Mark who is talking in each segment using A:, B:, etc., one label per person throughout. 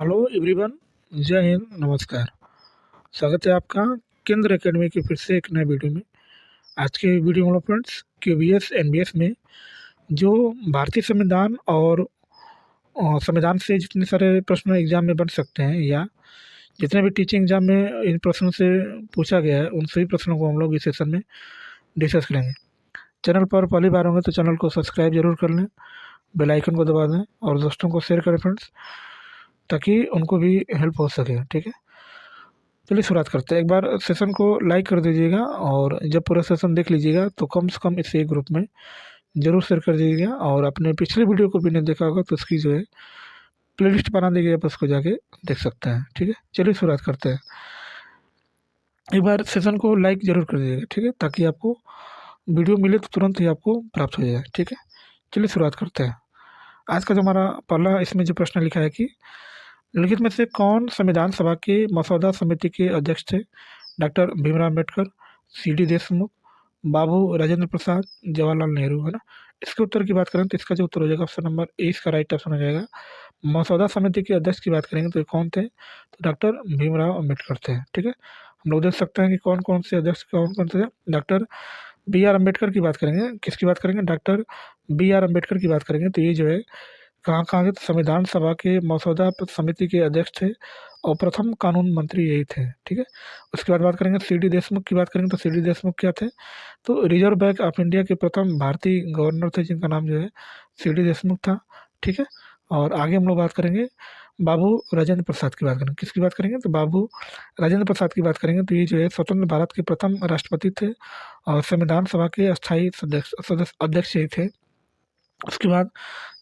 A: Hello everyone. जय हिंद, नमस्कार। स्वागत है आपका केंद्र एकेडमी की फिर से एक नए वीडियो में। आज के वीडियो में फ्रेंड्स क्यूबीएस एनबीएस में जो भारतीय संविधान और संविधान से जितने सारे प्रश्न एग्जाम में बन सकते हैं या जितने भी टीचिंग एग्जाम में इन प्रश्नों से पूछा गया है उन सभी प्रश्नों को हम लोग इस सेशन में डिस्कस करेंगे। चैनल पर पहली बार होंगे तो चैनल को सब्सक्राइब जरूर कर लें, बेल आइकन को दबा दें और दोस्तों को शेयर करें फ्रेंड्स, ताकि उनको भी हेल्प हो सके। ठीक है, चलिए शुरुआत करते हैं। एक बार सेशन को लाइक कर दीजिएगा और जब पूरा सेशन देख लीजिएगा तो कम से कम इसे एक ग्रुप में ज़रूर शेयर कर दीजिएगा, और अपने पिछले वीडियो को भी नहीं देखा होगा तो उसकी जो है प्लेलिस्ट बना दीजिए, आप उसको जाके देख सकते हैं। ठीक है, चलिए शुरुआत करते हैं। एक बार सेशन को लाइक ज़रूर कर दीजिएगा, ठीक है, ताकि आपको वीडियो मिले तो तुरंत ही आपको प्राप्त हो जाए। ठीक है, चलिए शुरुआत करते हैं। आज का जो हमारा पहला इसमें जो प्रश्न लिखा है कि निम्नलिखित में से कौन संविधान सभा के मसौदा समिति के अध्यक्ष थे? Doctor Bhimrao Ambedkar, C D. देशमुख, बाबू राजेंद्र प्रसाद, जवाहरलाल नेहरू, है ना। इसके उत्तर की बात करें तो इसका जो उत्तर हो जाएगा ऑप्शन नंबर ए इसका राइट ऑप्शन हो जाएगा। मसौदा समिति के अध्यक्ष की बात करेंगे तो ये कौन थे? तो डॉक्टर भीमराव अम्बेडकर थे। ठीक है, हम लोग देख सकते हैं कि कौन कौन से अध्यक्ष कौन कौन थे। डॉक्टर बी आर अम्बेडकर की बात करेंगे, किसकी बात करेंगे? डॉक्टर बी आर अम्बेडकर की बात करेंगे तो ये जो है कहाँ कहाँ के? तो संविधान सभा के मसौदा समिति के अध्यक्ष थे और प्रथम कानून मंत्री यही थे। ठीक है, उसके बाद बात करेंगे सी डी देशमुख की बात करेंगे तो सी डी देशमुख क्या थे? तो रिजर्व बैंक ऑफ इंडिया के प्रथम भारतीय गवर्नर थे जिनका नाम जो है सी डी देशमुख था। ठीक है, और आगे हम लोग बात करेंगे बाबू राजेंद्र प्रसाद की बात करेंगे। किसकी बात करेंगे? तो बाबू राजेंद्र प्रसाद की बात करेंगे तो ये जो है स्वतंत्र भारत के प्रथम राष्ट्रपति थे और संविधान सभा के अस्थायी सदस्य अध्यक्ष यही थे। उसके बाद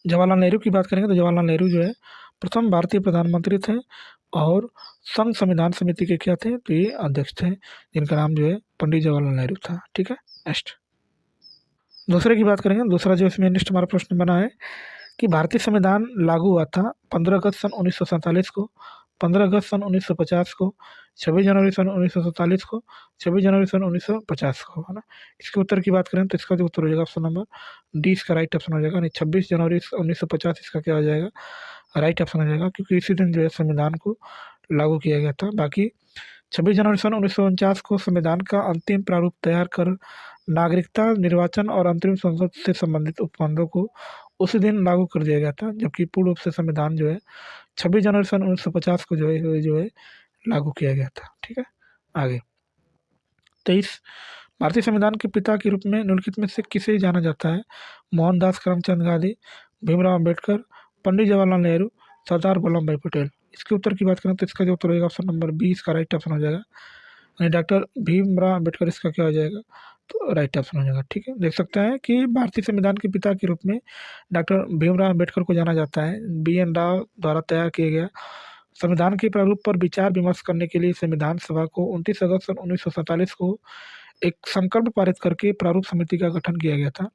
A: जवाहरलाल नेहरू की बात करेंगे तो जवाहरलाल नेहरू जो है प्रथम भारतीय प्रधानमंत्री थे और संघ संविधान समिति के क्या थे? तो ये अध्यक्ष थे जिनका नाम जो है पंडित जवाहरलाल नेहरू था। ठीक है, नेक्स्ट दूसरे की बात करेंगे। दूसरा जो इसमें नेक्स्ट हमारा प्रश्न बना है कि भारतीय संविधान लागू हुआ था 15 अगस्त सन 1947 को, 15 अगस्त सन 1950 को, 26 जनवरी सन 1947 को, 26 जनवरी सन 1950 को, है ना। इसके उत्तर की बात करें तो इसका जो उत्तर हो जाएगा ऑप्शन नंबर डी इसका राइट ऑप्शन हो जाएगा। नहीं, 26 जनवरी 1950 इसका क्या हो जाएगा? राइट ऑप्शन हो जाएगा, क्योंकि इसी दिन जो है संविधान को लागू किया गया था। बाकी 26 जनवरी सन 1949 को संविधान का अंतिम प्रारूप तैयार कर नागरिकता, निर्वाचन और अंतरिम संसद से संबंधित उपबंधों को उसी दिन लागू कर दिया गया था, जबकि पूर्ण रूप से संविधान जो है 26 जनवरी सन 1950 को जो है लागू किया गया था। ठीक है, आगे 23 भारतीय संविधान के पिता के रूप में निम्नलिखित में से किसे जाना जाता है? मोहनदास करमचंद गांधी, भीमराव अम्बेडकर, पंडित जवाहरलाल नेहरू, सरदार वल्लभ भाई पटेल। इसके उत्तर की बात करें तो इसका जो उत्तर होगा ऑप्शन नंबर बी इसका राइट ऑप्शन हो जाएगा। यानी डॉक्टर भीमराव अम्बेडकर इसका क्या हो जाएगा? तो राइट ऑप्शन हो जाएगा। ठीक है, देख सकते हैं कि भारतीय संविधान के पिता के रूप में डॉक्टर भीमराव अम्बेडकर को जाना जाता है। बी एन राव द्वारा तैयार किया गया संविधान के प्रारूप पर विचार विमर्श करने के लिए संविधान सभा को 29 अगस्त सन 1947 को एक संकल्प पारित करके प्रारूप समिति का गठन किया गया था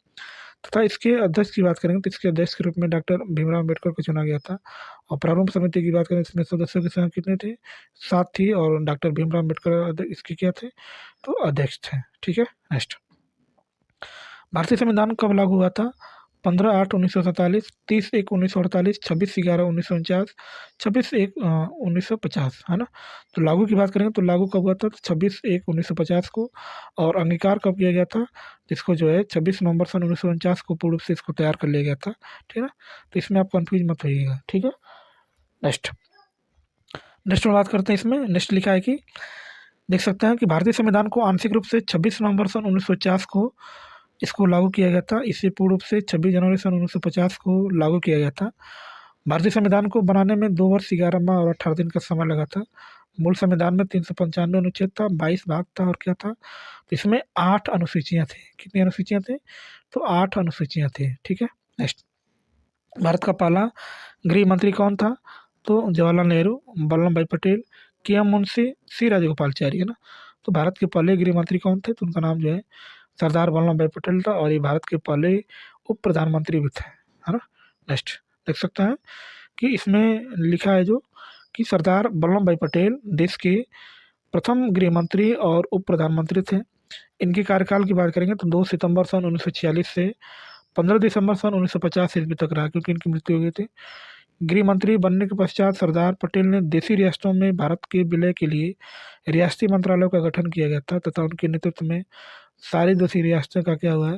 A: तथा इसके अध्यक्ष की बात करेंगे तो इसके अध्यक्ष के रूप में डॉक्टर भीमराव अम्बेडकर को चुना गया था। और प्रारूप समिति की बात करें इसमें सदस्यों की संख्या कितने थे? 7 थी और डॉक्टर भीमराव अम्बेडकर इसके क्या थे? तो अध्यक्ष थे। ठीक है, नेक्स्ट भारतीय संविधान कब लागू हुआ था? 15/8/1947, 30/1/1948, 26/11/1949, 26/1/1950, है ना। तो लागू की बात करेंगे तो लागू कब हुआ था? तो 26/1/1950 को। और अंगीकार कब किया गया था? जिसको जो है 26 नवंबर सन 1949 को पूर्ण रूप से इसको तैयार कर लिया गया था। ठीक है ना, तो इसमें आप कन्फ्यूज मत होइएगा। ठीक है, नेक्स्ट नेक्स्ट में बात करते हैं। इसमें नेक्स्ट लिखा है कि देख सकते हैं कि भारतीय संविधान को आंशिक रूप से 26 नवंबर सन 1950 को इसको लागू किया गया था। इसे पूर्ण रूप से 26 जनवरी सन 1950 को लागू किया गया था। भारतीय संविधान को बनाने में 2 वर्ष 11 माह और 18 दिन का समय लगा था। मूल संविधान में 395 अनुच्छेद था, 22 भाग था और क्या था? तो इसमें 8 अनुसूचियाँ थी। कितनी अनुसूचियाँ थी? तो 8 अनुसूचियाँ थी। ठीक है, नेक्स्ट भारत का पहला गृह मंत्री कौन था? तो जवाहरलाल नेहरू, वल्लभ भाई पटेल, के एम मुंशी, सी राजगोपालचारी, है ना। तो भारत के पहले गृह मंत्री कौन थे? तो उनका नाम जो है सरदार वल्लभ भाई पटेल था और ये भारत के पहले उप प्रधानमंत्री भी थे, है ना। नेक्स्ट देख सकते हैं कि इसमें लिखा है जो कि सरदार वल्लभ भाई पटेल देश के प्रथम गृह मंत्री और उप प्रधानमंत्री थे। इनके कार्यकाल की बात करेंगे तो 2 सितंबर सन 1946 से 15 दिसंबर सन 1950 ईस्वी तक रहा, क्योंकि इनकी मृत्यु हो गई थी। गृह मंत्री बनने के पश्चात सरदार पटेल ने देशी रियासतों में भारत के विलय के लिए रियासती मंत्रालयों का गठन किया गया था तथा उनके नेतृत्व में सारी देशी रियासतों का क्या हुआ है,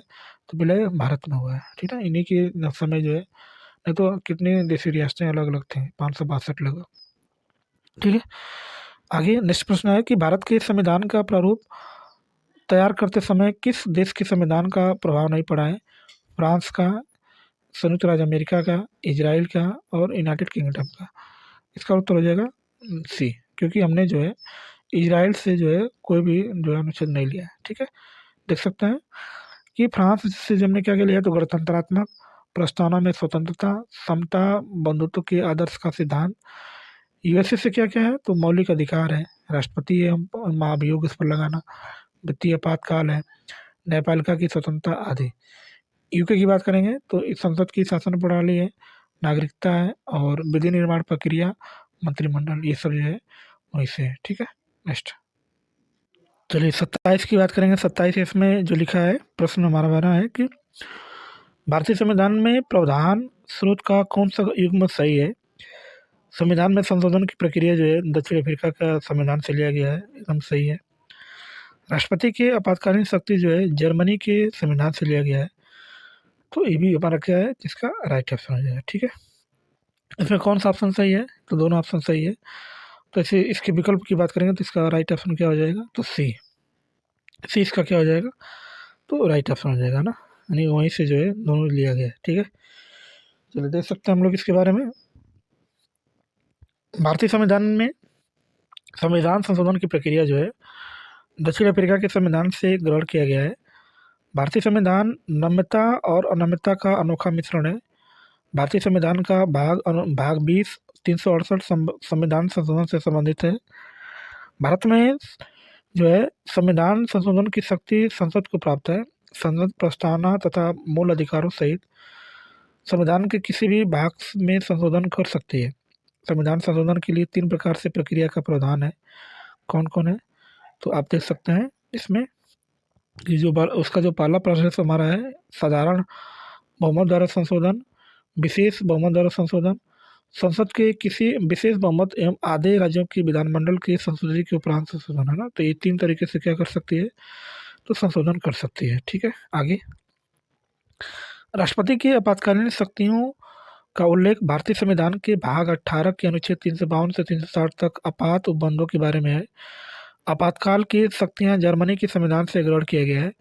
A: तो विलय भारत में हुआ है। ठीक है, इन्हीं के समय जो है, नहीं तो कितनी देशी रियासतें अलग अलग थी, 562 लगभग। ठीक है, आगे नेक्स्ट प्रश्न है कि भारत के संविधान का प्रारूप तैयार करते समय किस देश के संविधान का प्रभाव नहीं पड़ा है? फ्रांस का, संयुक्त राज्य अमेरिका का, इजराइल का और यूनाइटेड किंगडम का। इसका उत्तर हो जाएगा सी, क्योंकि हमने जो है इजराइल से जो है कोई भी जो है अनुच्छेद नहीं लिया है। ठीक है, देख सकते हैं कि फ्रांस से जो हमने क्या क्या लिया, तो गणतंत्रात्मक प्रस्तावना में स्वतंत्रता, समता, बंधुत्व के आदर्श का सिद्धांत। यूएसए से क्या क्या है, तो मौलिक अधिकार है, राष्ट्रपति एवं महाभियोग इस पर लगाना, वित्तीय आपातकाल है, न्यायपालिका की स्वतंत्रता आदि। यूके की बात करेंगे तो इस संसद की शासन प्रणाली है, नागरिकता है और विधि निर्माण प्रक्रिया, मंत्रिमंडल, ये सब जो है वहीं से है। ठीक है, नेक्स्ट चलिए 27 की बात करेंगे। 27 इसमें जो लिखा है, प्रश्न हमारा बना है कि भारतीय संविधान में प्रावधान स्रोत का कौन सा युग्म सही है? संविधान में संशोधन की प्रक्रिया जो है दक्षिण अफ्रीका का संविधान से लिया गया है, एकदम सही है। राष्ट्रपति की आपातकालीन शक्ति जो है जर्मनी के संविधान से लिया गया है, तो ये भी हमारा क्या है, जिसका राइट ऑप्शन हो जाएगा। ठीक है, इसमें कौन सा ऑप्शन सही है, तो दोनों ऑप्शन सही है। तो इसे इसके विकल्प की बात करेंगे तो इसका राइट ऑप्शन क्या हो जाएगा, तो सी। सी इसका क्या हो जाएगा, तो राइट ऑप्शन हो जाएगा ना, यानी वहीं से जो है दोनों लिया गया है। ठीक है, चलिए देख सकते हैं हम लोग इसके बारे में। भारतीय संविधान में संविधान संशोधन की प्रक्रिया जो है दक्षिण अफ्रीका के संविधान से ग्रहण किया गया है। भारतीय संविधान नम्यता और अनम्यता का अनोखा मिश्रण है। भारतीय संविधान का भाग 20 368 संविधान संशोधन से संबंधित है। भारत में जो है संविधान संशोधन की शक्ति संसद को प्राप्त है। संसद प्रस्तावना तथा मूल अधिकारों सहित संविधान के किसी भी भाग में संशोधन कर सकती है। संविधान संशोधन के लिए 3 प्रकार से प्रक्रिया का प्रावधान है। कौन कौन है, तो आप देख सकते हैं इसमें कि जो उसका जो पहला प्रोसेस हमारा है, साधारण बहुमत द्वारा संशोधन, विशेष बहुमत द्वारा संशोधन, संसद के किसी विशेष बहुमत एवं आधे राज्यों की विधानमंडल की संशोधन के उपरांत संशोधन, है ना। तो ये 3 तरीके से क्या कर सकती है, तो संशोधन कर सकती है। ठीक है, आगे राष्ट्रपति की आपातकालीन शक्तियों का उल्लेख भारतीय संविधान के भाग 18 के अनुच्छेद 352 से 360 तक आपात उपबंधों के बारे में है। आपातकाल की शक्तियां जर्मनी के संविधान से ग्रहण किया गया है।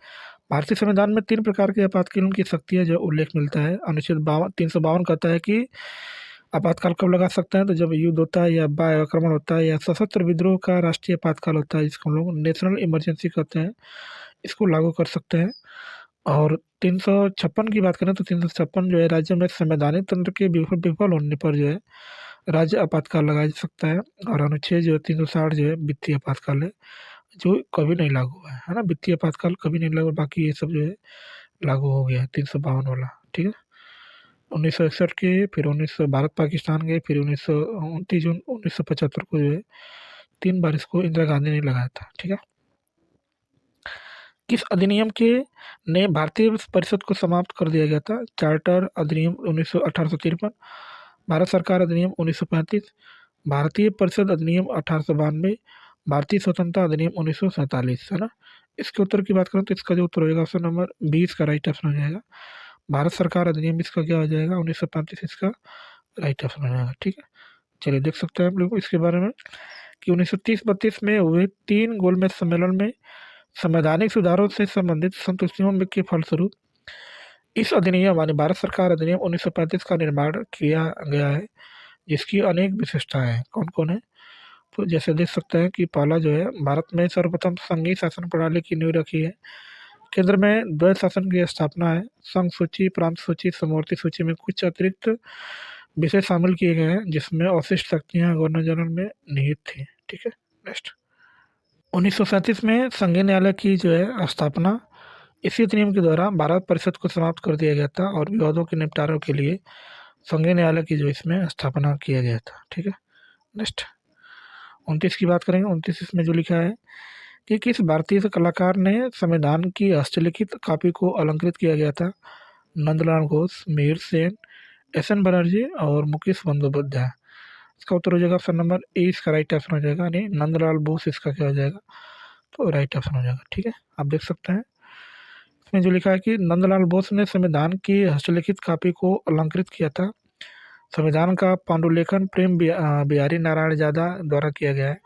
A: भारतीय संविधान में 3 प्रकार के आपातकालीन की शक्तियां जो उल्लेख मिलता है। अनुच्छेद 352 कहता है कि आपातकाल कब लगा सकते हैं, तो जब युद्ध होता है या बाह्य आक्रमण होता है या सशस्त्र विद्रोह का राष्ट्रीय आपातकाल होता है, जिसको हम लोग नेशनल इमरजेंसी कहते हैं, इसको लागू कर सकते हैं। और 356 की बात करें तो 356 जो है राज्य में संवैधानिक तंत्र के विफल होने पर जो है राज्य आपातकाल लगाया जा सकता है। और अनुच्छेद जो है 360 जो है वित्तीय आपातकाल है, जो कभी नहीं लागू हुआ है ना। वित्तीय आपातकाल कभी नहीं लागू, बाकी ये सब जो है लागू हो गया है 352 वाला। ठीक है, 1961 के, फिर 1900 भारत पाकिस्तान गए, फिर 29 जून 1975 को जो है 3 बार इसको इंदिरा गांधी ने लगाया था। ठीक है, किस अधिनियम के ने भारतीय परिषद को समाप्त कर दिया गया था? चार्टर अधिनियम 1853, भारत सरकार अधिनियम 1935, भारतीय परिषद अधिनियम 1892, भारतीय स्वतंत्रता अधिनियम 1947, है ना। इसके उत्तर की बात करें तो इसका जो उत्तर होगा ऑप्शन नंबर 20 का राइट ऑप्शन हो जाएगा। भारत सरकार अधिनियम इसका क्या हो जाएगा, 1935 इसका राइट ऑप्शन हो जाएगा। ठीक है, चलिए देख सकते हैं आप लोग इसके बारे में कि 1930-32 में हुए 3 गोलमेज सम्मेलन में संवैधानिक सुधारों से संबंधित संतुष्टियों में के फलस्वरूप इस अधिनियम यानी भारत सरकार अधिनियम 1935 का निर्माण किया गया है, जिसकी अनेक विशेषताएं हैं। कौन कौन है, तो जैसे देख सकते हैं कि पहला जो है, भारत में सर्वप्रथम संघीय शासन प्रणाली की नींव रखी है। केंद्र में द्वैत शासन की स्थापना है। संघ सूची, प्रांत सूची, समवर्ती सूची में कुछ अतिरिक्त विषय शामिल किए गए हैं, जिसमें अवशिष्ट शक्तियां गवर्नर जनरल में निहित थी। ठीक है, नेक्स्ट 1937 में संघीय न्यायालय की जो है स्थापना इसी अधिनियम के द्वारा भारत परिषद को समाप्त कर दिया गया था और विवादों के निपटारे के लिए संघीय न्यायालय की जो इसमें स्थापना किया गया था। ठीक है, नेक्स्ट 29 की बात करेंगे। 29 इसमें जो लिखा है कि किस भारतीय कलाकार ने संविधान की हस्तलिखित कॉपी को अलंकृत किया गया था? नंदलाल घोष, मिहिर सेन, एस.एन. बनर्जी और मुकेश बंदोपाध्याय। इसका उत्तर हो जाएगा ऑप्शन नंबर ए, इसका राइट ऑप्शन हो जाएगा, यानी नंदलाल बोस इसका क्या हो जाएगा, तो राइट ऑप्शन हो जाएगा। ठीक है, आप देख सकते हैं इसमें जो लिखा है कि नंदलाल बोस ने संविधान की हस्तलिखित कॉपी को अलंकृत किया था। संविधान का पांडुलेखन बिहारी नारायण ज्यादा द्वारा किया गया है।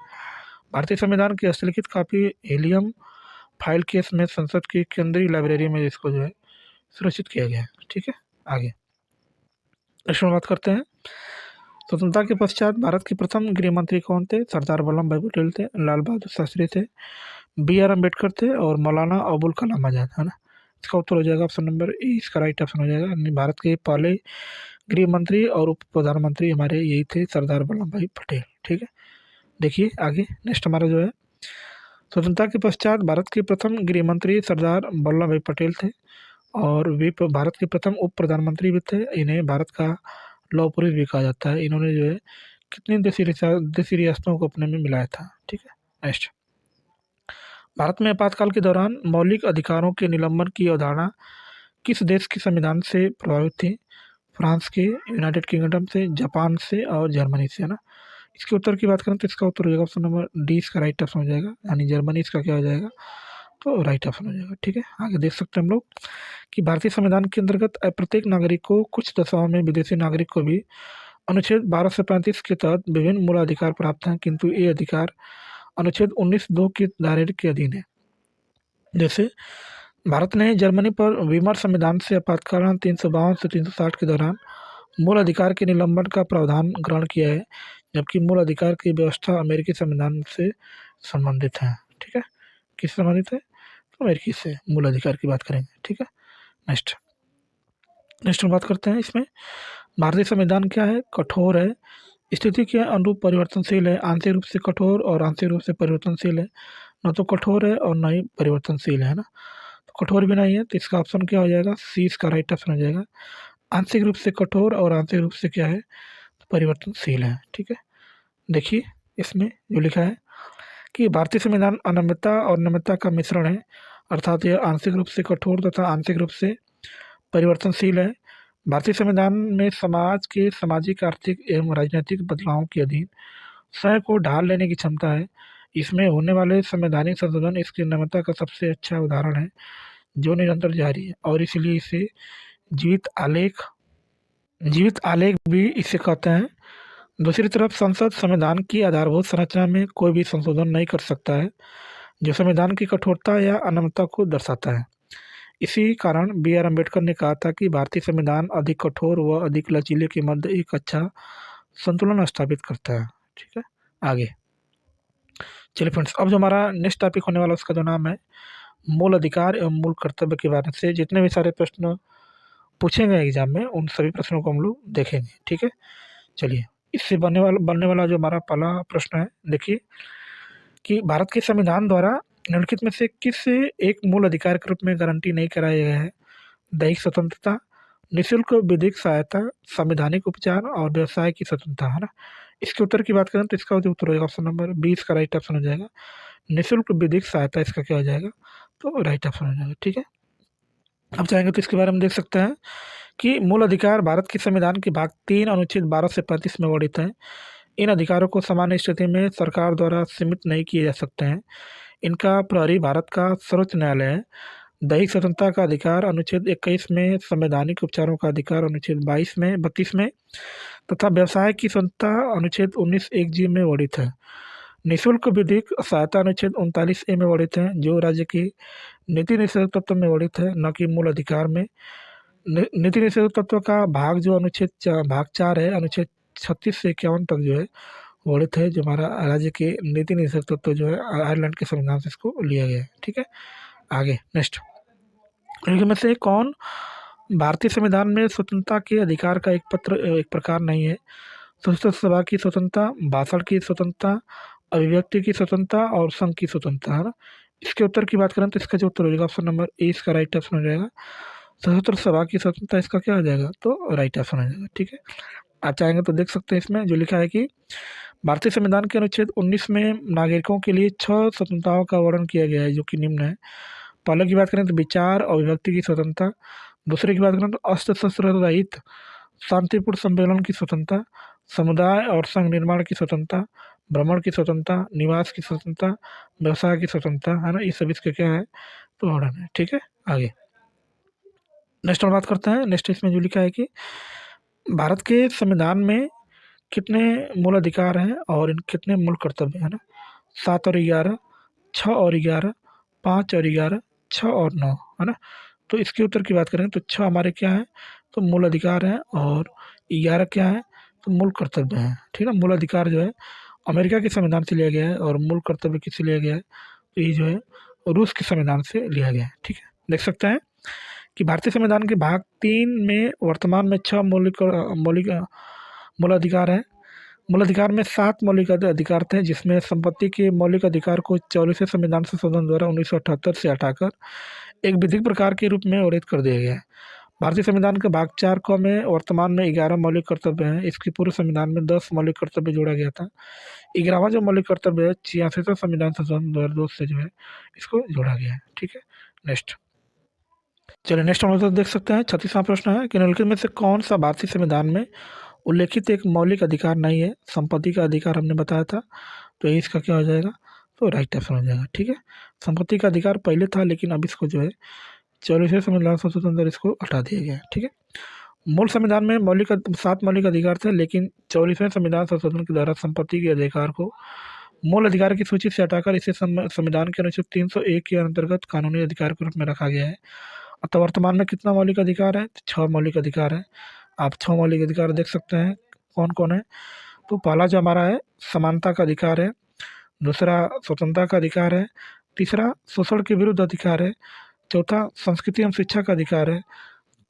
A: भारतीय संविधान की हस्तलिखित कॉपी हीलियम फाइल केस में संसद की केंद्रीय लाइब्रेरी में इसको जो है सुरक्षित किया गया है। ठीक है, आगे प्रश्न बात करते हैं। स्वतंत्रता के पश्चात भारत के प्रथम गृह मंत्री कौन थे? सरदार वल्लभ भाई पटेल थे, लाल बहादुर शास्त्री थे, बी.आर. अम्बेडकर थे और मौलाना अबुल कलाम आजाद, है ना। इसका उत्तर हो जाएगा ऑप्शन नंबर ए, इसका राइट ऑप्शन हो जाएगा, यानी भारत के पहले गृह मंत्री और उप प्रधानमंत्री हमारे यही थे, सरदार वल्लभ भाई पटेल। ठीक है, देखिए आगे नेक्स्ट हमारा जो है, स्वतंत्रता के पश्चात भारत के प्रथम गृह मंत्री सरदार वल्लभ भाई पटेल थे और वे भारत के प्रथम उप प्रधानमंत्री भी थे। इन्हें भारत का लौह पुरुष भी कहा जाता है। इन्होंने जो है कितनी देसी रियासतों को अपने में मिलाया था। ठीक है, नेक्स्ट, भारत में आपातकाल के दौरान मौलिक अधिकारों के निलंबन की अवधारणा किस देश के संविधान से प्रभावित थी? फ्रांस के, यूनाइटेड किंगडम से, जापान से और जर्मनी से, है ना। इसके उत्तर की बात करें तो इसका उत्तर हो जाएगा ऑप्शन नंबर डी, इसका राइट ऑप्शन हो जाएगा, यानी जर्मनी इसका क्या हो जाएगा, तो राइट ऑप्शन हो जाएगा। ठीक है, आगे देख सकते हैं हम लोग कि भारतीय संविधान के अंतर्गत प्रत्येक नागरिक को कुछ दशाओं में विदेशी नागरिक को भी अनुच्छेद 12 से 35 के तहत विभिन्न मूलाधिकार प्राप्त हैं, किंतु ये अधिकार अनुच्छेद 19(2) के दायरे के अधीन है। जैसे भारत ने जर्मनी पर वीमर संविधान से आपातकालीन 352 से 360 के दौरान मूल अधिकार के निलंबन का प्रावधान ग्रहण किया है, जबकि मूल अधिकार की व्यवस्था अमेरिकी संविधान से संबंधित है। ठीक है, किस संबंधित है, तो अमेरिकी से मूल अधिकार की बात करेंगे। ठीक है, नेक्स्ट नेक्स्ट हम बात करते हैं इसमें, भारतीय संविधान क्या है, कठोर है, स्थिति के अनुरूप परिवर्तनशील है, आंशिक रूप से कठोर और आंशिक रूप से परिवर्तनशील है, न तो कठोर है और न ही परिवर्तनशील है ना। तो कठोर भी नहीं है, तो इसका ऑप्शन क्या हो जाएगा, सी इसका राइट ऑप्शन हो जाएगा, आंशिक रूप से कठोर और आंशिक रूप से क्या है, तो परिवर्तनशील है। ठीक है, देखिए इसमें जो लिखा है कि भारतीय संविधान अनम्यता और नम्यता का मिश्रण है, अर्थात यह आंशिक रूप से कठोर तथा आंशिक रूप से परिवर्तनशील है। भारतीय संविधान में समाज के सामाजिक, आर्थिक एवं राजनीतिक बदलावों के अधीन स्वयं को ढाल लेने की क्षमता है। इसमें होने वाले संवैधानिक संशोधन इसकी नम्यता का सबसे अच्छा उदाहरण है, जो निरंतर जारी है, और इसलिए इसे जीवित आलेख भी इसे कहते हैं। दूसरी तरफ संसद संविधान की आधारभूत संरचना में कोई भी संशोधन नहीं कर सकता है जो संविधान की कठोरता या अनम्यता को दर्शाता है। इसी कारण बी.आर. अम्बेडकर ने कहा था कि भारतीय संविधान अधिक कठोर व अधिक लचीले के मध्य एक अच्छा संतुलन स्थापित करता है। ठीक है, आगे चलिए फ्रेंड्स, अब जो हमारा नेक्स्ट टॉपिक होने वाला उसका जो नाम है मूल अधिकार एवं मूल कर्तव्य के बारे से जितने भी सारे प्रश्न पूछे गए एग्जाम में उन सभी प्रश्नों को हम लोग देखेंगे। ठीक है, चलिए इससे बनने वाला जो हमारा पहला प्रश्न है, देखिए कि भारत के संविधान द्वारा निम्नलिखित में से किस एक मूल अधिकार के रूप में गारंटी नहीं कराया गया है? दैहिक स्वतंत्रता, निःशुल्क विधिक सहायता, संवैधानिक उपचार और व्यवसाय की स्वतंत्रता, है ना। इसके उत्तर की बात करें तो इसका जो उत्तर होगा ऑप्शन नंबर 20 का राइट ऑप्शन हो जाएगा, निःशुल्क विधिक सहायता इसका क्या हो जाएगा, तो राइट ऑप्शन हो जाएगा। ठीक है, अब चाहेंगे तो इसके बारे में देख सकते हैं कि मूल अधिकार भारत के संविधान के भाग 3 अनुच्छेद 12 से 35 में वर्णित है। इन अधिकारों को सामान्य स्थिति में सरकार द्वारा सीमित नहीं किए जा सकते हैं। इनका प्रहरी भारत का सर्वोच्च न्यायालय है। दैहिक स्वतंत्रता का अधिकार अनुच्छेद 21 में, संवैधानिक उपचारों का अधिकार अनुच्छेद 32 में तथा व्यवसाय की स्वतंत्रता अनुच्छेद 19(1)(g) में वर्णित है। निःशुल्क विधिक सहायता अनुच्छेद 39(a) में वर्णित है, जो राज्य के नीति निषेधक तत्व में वर्णित है, न कि मूल अधिकार में। नीति निषेधक तत्व का भाग जो भाग 4 है, अनुच्छेद 36 से 51 तक जो है वर्णित है, जो हमारा राज्य के नीति निषेधक तत्व जो है आयरलैंड के संविधान से इसको लिया गया है। ठीक है, आगे नेक्स्ट, इनमें में से कौन भारतीय संविधान में स्वतंत्रता के अधिकार का एक प्रकार नहीं है? संसद सभा की स्वतंत्रता, भाषण की स्वतंत्रता, अभिव्यक्ति की स्वतंत्रता और संघ की स्वतंत्रता, है ना। इसके उत्तर की बात करें तो इसका जो उत्तर हो जाएगा ऑप्शन नंबर ए, इसका राइट ऑप्शन हो जाएगा, सशस्त्र सभा की स्वतंत्रता इसका क्या हो जाएगा, तो राइट ऑप्शन हो जाएगा। ठीक है, आप चाहेंगे तो देख सकते हैं इसमें जो लिखा है कि भारतीय संविधान के अनुच्छेद 19 में नागरिकों के लिए 6 स्वतंत्रताओं का वर्णन किया गया है, जो कि निम्न है। पहले की बात करें तो विचार और अभिव्यक्ति की स्वतंत्रता, दूसरे की बात करें तो अस्त्र शस्त्र रहित शांतिपूर्ण सम्मेलन की स्वतंत्रता, समुदाय और संघ निर्माण की स्वतंत्रता, भ्रमण की स्वतंत्रता, निवास की स्वतंत्रता, व्यवसाय की स्वतंत्रता, है ना, ये सब इसके क्या है, तो उदाहरण है। ठीक है, आगे नेक्स्ट और बात करते हैं। नेक्स्ट इसमें जो लिखा है कि भारत के संविधान में कितने मूल अधिकार हैं और इन कितने मूल कर्तव्य हैं ना, 7 और 11, 6 और 11, 5 और 11, 6 और 9, है ना। तो इसके उत्तर की बात करें तो 6 हमारे क्या है, तो मूल अधिकार हैं, और 11 क्या है, तो मूल कर्तव्य हैं। ठीक है, मूल अधिकार जो है अमेरिका के संविधान से लिया गया है, और मूल कर्तव्य किससे लिया गया है, तो ये जो है रूस के संविधान से लिया गया है। ठीक है, देख सकते हैं कि भारतीय संविधान के भाग 3 में वर्तमान में 6 मौलिक मौलिक मूल अधिकार हैं। मूल अधिकार में 7 मौलिक अधिकार थे, जिसमें संपत्ति के मौलिक अधिकार को 44वें संविधान संशोधन द्वारा 1978 से हटाकर एक विधिक प्रकार के रूप में उल्लेख कर दिया गया है। भारतीय संविधान के भाग 4 क में वर्तमान में 11 मौलिक कर्तव्य हैं। इसके पूर्व संविधान में 10 मौलिक कर्तव्य जोड़ा गया था। 11वां जो मौलिक कर्तव्य है 86वें संविधान संशोधन 2002 से जो है इसको जोड़ा गया है। ठीक है, नेक्स्ट चलिए नेक्स्ट हम लोग देख सकते हैं। 36वां प्रश्न है कि निम्नलिखित में से कौन सा भारतीय संविधान में उल्लेखित एक मौलिक अधिकार नहीं है। संपत्ति का अधिकार हमने बताया था, तो ये इसका क्या हो जाएगा, तो राइट आंसर हो जाएगा। ठीक है, संपत्ति का अधिकार पहले था, लेकिन अब इसको जो है 44वें संविधान संशोधन द्वारा इसको हटा दिया गया है। ठीक है, मूल संविधान में 7 मौलिक अधिकार थे, लेकिन 44वें संविधान संशोधन के द्वारा संपत्ति के अधिकार को मूल अधिकार की सूची से हटाकर इसे संविधान के अनुच्छेद 301 के अंतर्गत कानूनी अधिकार के रूप में रखा गया है। तो वर्तमान में कितना मौलिक अधिकार है, 6 मौलिक अधिकार है। आप 6 मौलिक अधिकार देख सकते हैं कौन कौन है। तो पहला जो हमारा है समानता का अधिकार है, दूसरा स्वतंत्रता का अधिकार है, तीसरा शोषण के विरुद्ध अधिकार है, चौथा संस्कृति एवं शिक्षा का अधिकार है,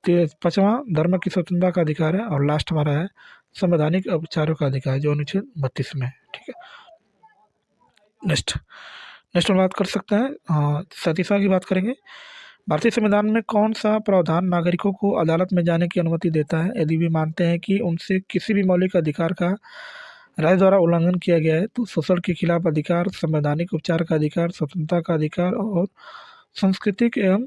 A: पांचवा धर्म की स्वतंत्रता का अधिकार है, और लास्ट हमारा है संवैधानिक उपचारों का अधिकार जो अनुच्छेद 32 में है। ठीक है, नेक्स्ट नेक्स्ट हम बात कर सकते हैं 37वां की बात करेंगे। भारतीय संविधान में कौन सा प्रावधान नागरिकों को अदालत में जाने की अनुमति देता है यदि भी मानते हैं कि उनसे किसी भी मौलिक अधिकार का राज्य द्वारा उल्लंघन किया गया है। तो शोषण के खिलाफ अधिकार, संवैधानिक उपचार का अधिकार, स्वतंत्रता का अधिकार और सांस्कृतिक एवं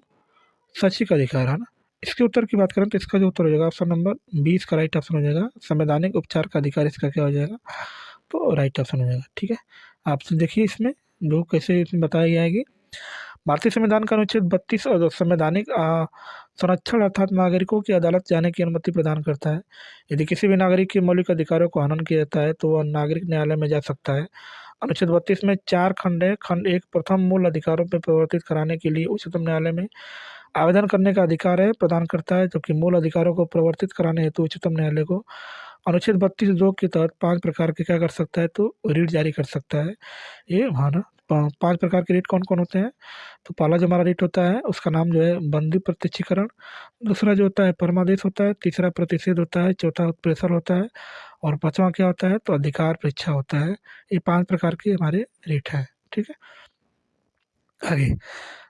A: शैक्षिक अधिकार, है ना। इसके उत्तर की बात करें तो इसका जो उत्तर हो जाएगा ऑप्शन नंबर 20 का राइट ऑप्शन हो जाएगा। संवैधानिक उपचार का अधिकार इसका क्या हो जाएगा, तो राइट ऑप्शन हो जाएगा। ठीक है, आप देखिए इसमें जो कैसे इसमें बताया गया है कि भारतीय संविधान का अनुच्छेद 32 और संवैधानिक संरक्षण अर्थात नागरिकों की अदालत जाने की अनुमति प्रदान करता है। यदि किसी भी नागरिक के मौलिक अधिकारों को हनन किया जाता है तो वह नागरिक न्यायालय में जा सकता है। अनुच्छेद 32 में 4 खंड है। खंड 1 प्रथम मूल अधिकारों पर परिवर्तित कराने के लिए उच्चतम न्यायालय में आवेदन करने का अधिकार है प्रदान करता है, जबकि मूल अधिकारों को परिवर्तित कराने हेतु उच्चतम न्यायालय को अनुच्छेद 32(2) के तहत 5 प्रकार के क्या कर सकता है, तो रीट जारी कर सकता है। ये हाँ ना, 5 प्रकार के रीट कौन कौन होते हैं, तो पहला जो हमारा रीट होता है उसका नाम जो है बंदी प्रत्यक्षीकरण, दूसरा जो होता है परमादेश होता है, तीसरा प्रतिषेध होता है, चौथा उत्प्रेषण होता है, और पांचवा क्या होता है, तो अधिकार परीक्षा होता है। ये 5 प्रकार के हमारे रीट है। ठीक है, आगे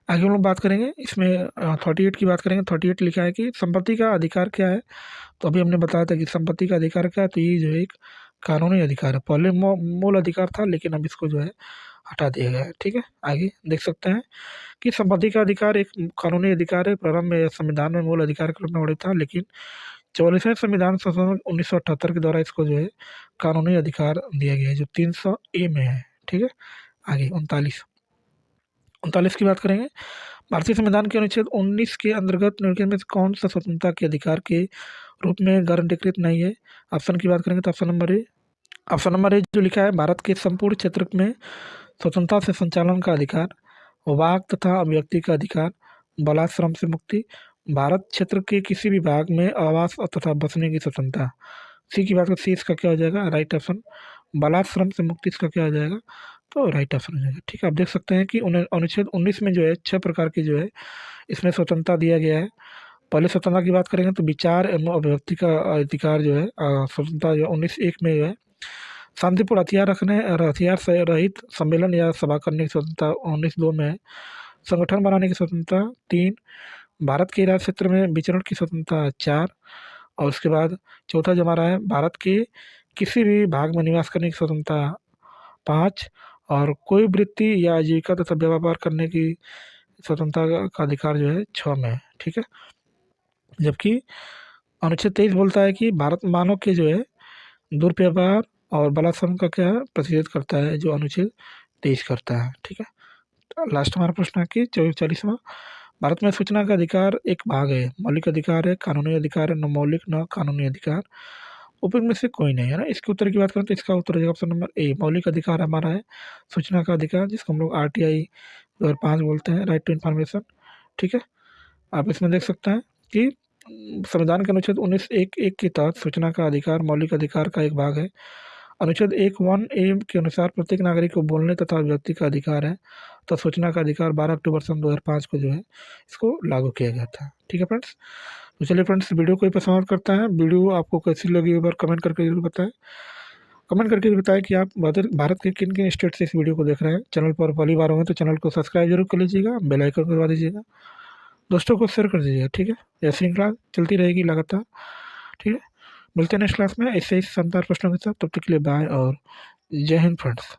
A: आगे हम लोग बात करेंगे इसमें 38 की बात करेंगे। 38 लिखा है कि संपत्ति का अधिकार क्या है। तो अभी हमने बताया था कि संपत्ति का अधिकार क्या है, तो ये जो है एक कानूनी अधिकार है। पहले मूल अधिकार था, लेकिन अब इसको जो है हटा दिया गया है। ठीक है, आगे देख सकते हैं कि संपत्ति का अधिकार एक कानूनी अधिकार है। प्रारंभ में संविधान में मूल अधिकार के रूप में उल्लेख था, लेकिन 44वें संविधान संशोधन 1978 के द्वारा इसको जो है कानूनी अधिकार दिया गया है, जो 300A में है। ठीक है, आगे 39 की बात करेंगे। भारतीय संविधान के अनुच्छेद 19 के अंतर्गत निम्नलिखित में से कौन सा स्वतंत्रता के अधिकार के रूप में गारंटीकृत नहीं है। ऑप्शन की बात करेंगे तो ऑप्शन नंबर ए जो लिखा है, भारत के संपूर्ण क्षेत्र में स्वतंत्रता से संचालन का अधिकार, वाक तथा अभिव्यक्ति का अधिकार, बलाश्रम से मुक्ति, भारत क्षेत्र के किसी भी भाग में आवास तथा बसने की स्वतंत्रता। सी की बात करें, सी इसका क्या हो जाएगा, राइट ऑप्शन बलाश्रम से मुक्ति इसका क्या हो जाएगा, तो राइट ऑप्शन हो जाएगा। ठीक है, आप देख सकते हैं कि अनुच्छेद 19 में जो है 6 प्रकार की जो है इसमें स्वतंत्रता दिया गया है। पहले स्वतंत्रता की बात करेंगे तो विचार एवं अभिव्यक्ति का अधिकार जो है स्वतंत्रता जो 19(1) में जो है, शांतिपूर्ण हथियार रखने और हथियार से रहित सम्मेलन या सभा करने की स्वतंत्रता 19(2) में है। संगठन बनाने की स्वतंत्रता 3, भारत के राज्य क्षेत्र में विचरण की स्वतंत्रता 4, और उसके बाद चौथा जो हमारा है भारत के किसी भी भाग में निवास करने की स्वतंत्रता 5, और कोई वृत्ति या आजीविका तथा व्यापार करने की स्वतंत्रता का अधिकार जो है 6 में है। ठीक है, जबकि अनुच्छेद 23 बोलता है कि भारत मानव के जो है दुर्व्यवहार और बलात्कार का क्या है प्रतिषेध करता है, जो अनुच्छेद 23 करता है। ठीक है, तो लास्ट हमारा प्रश्न है कि 44वां, भारत में सूचना का अधिकार एक भाग है, मौलिक अधिकार है, कानूनी अधिकार है, न मौलिक न कानूनी अधिकार, उपयुक्त में से कोई नहीं है ना। इसके उत्तर की बात करें तो इसका उत्तर हो जाएगा ऑप्शन नंबर ए, मौलिक अधिकार हमारा है सूचना का अधिकार, जिसको हम लोग RTI 2005 बोलते हैं, राइट टू इन्फॉर्मेशन। ठीक है, आप इसमें देख सकते हैं कि संविधान के अनुच्छेद 19(1)(1) के तहत सूचना का अधिकार मौलिक अधिकार का एक भाग है। अनुच्छेद 1(1)(a) के अनुसार प्रत्येक नागरिक को बोलने तथा अभिव्यक्ति का अधिकार है, तो सूचना का अधिकार 12 अक्टूबर सन 2005 को जो है इसको लागू किया गया था। ठीक है फ्रेंड्स, तो चलिए फ्रेंड्स, वीडियो को ही पर समाप्त करता है। वीडियो आपको कैसी लगी एक बार कमेंट करके जरूर बताएं। कमेंट करके भी बताएं कि आप भारत के किन किन स्टेट से इस वीडियो को देख रहे हैं। चैनल पर पहली बार होंगे तो चैनल को सब्सक्राइब जरूर कर लीजिएगा, बेल आइकन को दबा दीजिएगा, दोस्तों को शेयर कर दीजिएगा। ठीक है, यह श्रृंखला चलती रहेगी लगातार। ठीक है, मिलते हैं नेक्स्ट क्लास में ऐसे ही शानदार प्रश्नों के साथ। तब तक के लिए बाय और जय हिंद फ्रेंड्स।